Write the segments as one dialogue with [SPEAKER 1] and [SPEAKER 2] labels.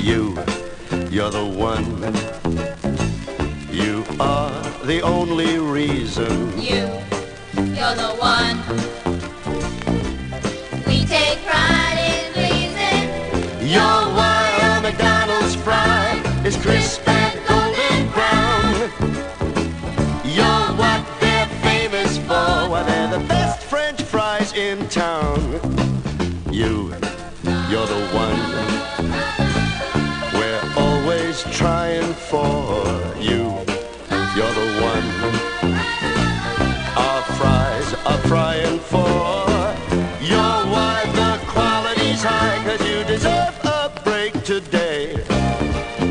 [SPEAKER 1] You're the one. You are the only reason.
[SPEAKER 2] You're the one. We take pride in pleasing.
[SPEAKER 1] You're why a McDonald's fry is crisp and golden brown. You're what they're famous for. Why, they're the best French fries in town. You're the one. We're always trying for you. You're the one. Our fries are frying for. You're why the quality's high, 'cause you deserve a break today.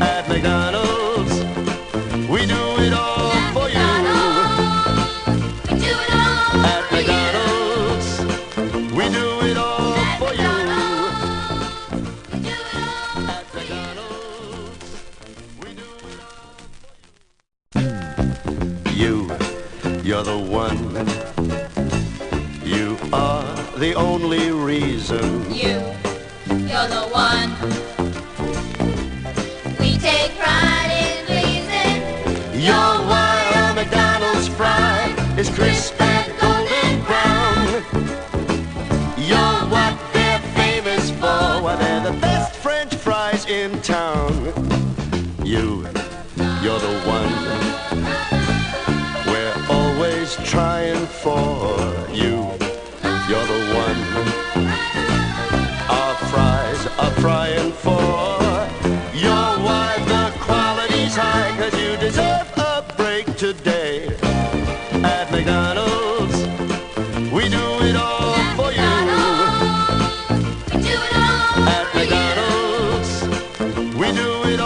[SPEAKER 1] At McDonald's, we do it all for you.
[SPEAKER 2] We do it all
[SPEAKER 1] At
[SPEAKER 2] for
[SPEAKER 1] McDonald's, we do it all for you.
[SPEAKER 2] We do it all
[SPEAKER 1] At McDonald's, we do it all for you. You're the one. You are the only reason.
[SPEAKER 2] You're the one. We take pride in pleasing.
[SPEAKER 1] You're why a McDonald's fry is crisp and golden brown. You're what they're famous for. Why, they're the best French fries in town. You're the one. We're always trying for you. You're the one. Our fries are frying for. You're why the quality's high, 'cause you deserve a break today. At McDonald's, we do it all for you.
[SPEAKER 2] We do it all
[SPEAKER 1] At
[SPEAKER 2] for you.
[SPEAKER 1] McDonald's, we do it